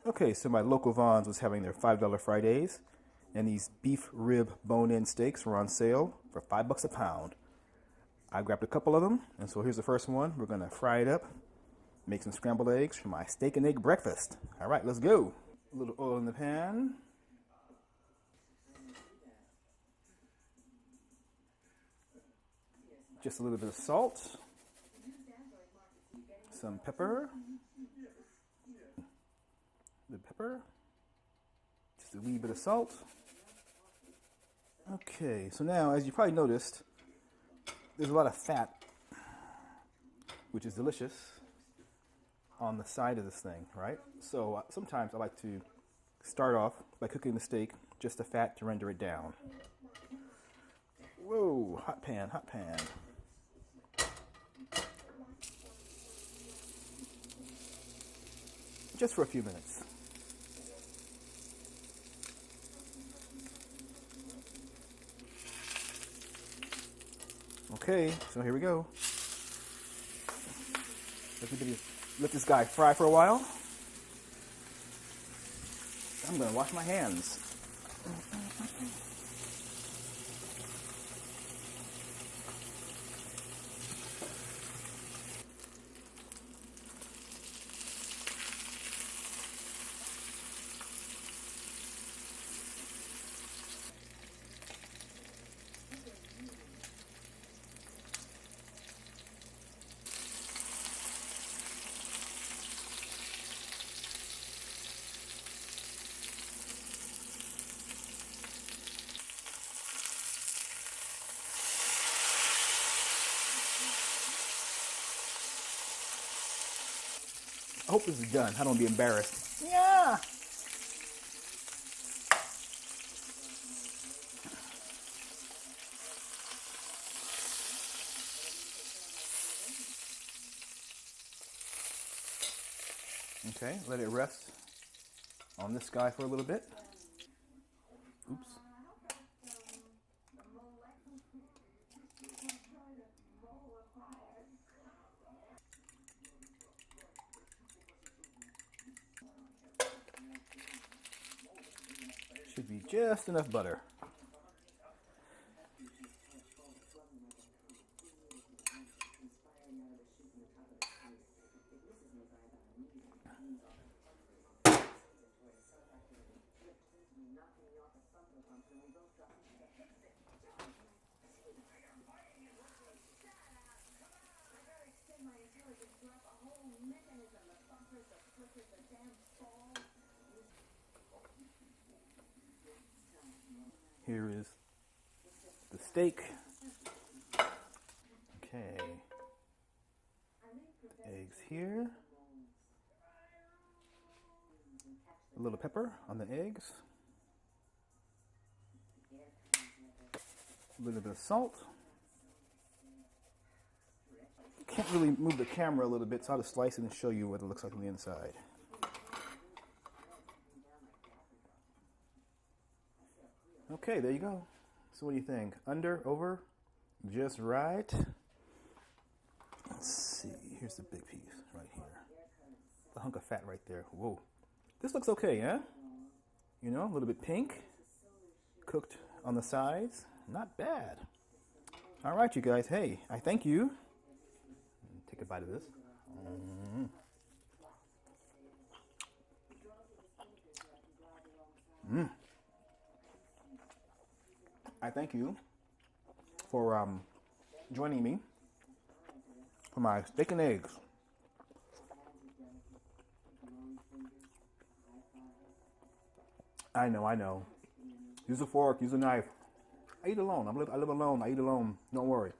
Okay, so my local Vons was having their $5 Fridays, and these beef rib bone-in steaks were on sale for $5 a pound. I grabbed a couple of them, and so here's the first one. We're gonna fry it up, make some scrambled eggs for my steak and egg breakfast. All right, let's go. A little oil in the pan. Just a little bit of salt. Some pepper. The pepper. Just a wee bit of salt. Okay, so now, as you probably noticed, there's a lot of fat, which is delicious, on the side of this thing, right? So sometimes I like to start off by cooking the steak, just the fat to render it down. Whoa, hot pan, hot pan. Just for a few minutes. Okay, so here we go. Let this guy fry for a while. I'm gonna wash my hands. I hope this is done. I don't want to be embarrassed. Yeah. Okay, let it rest on this guy for a little bit. Oops. Should be just enough butter. Here is the steak. Okay. Eggs here. A little pepper on the eggs. A little bit of salt. Can't really move the camera a little bit, so I'll just slice it and show you what it looks like on the inside. Okay, there you go. So what do you think? Under, over, just right? Let's see. Here's the big piece right here. The hunk of fat right there. Whoa. This looks okay, huh? You know, a little bit pink. Cooked on the sides. Not bad. All right, you guys. Hey, I thank you. Take a bite of this. I thank you for joining me for my steak and eggs. I know. Use a fork, use a knife. I eat alone. I live alone. I eat alone. Don't worry.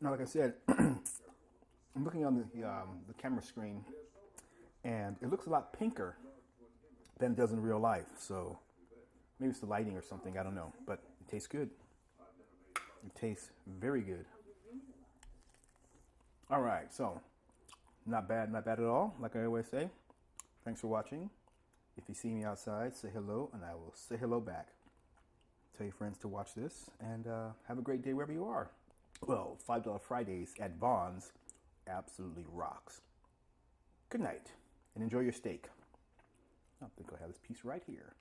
Now, like I said, I'm looking on the camera screen, and it looks a lot pinker than it does in real life. So maybe it's the lighting or something. I don't know. But it tastes good. It tastes very good. All right. So not bad at all. Like I always say. Thanks for watching. If you see me outside, say hello, and I will say hello back. Tell your friends to watch this, and have a great day wherever you are. Well, $5 Fridays at Vaughn's absolutely rocks. Good night, and enjoy your steak. I think I'll have this piece right here.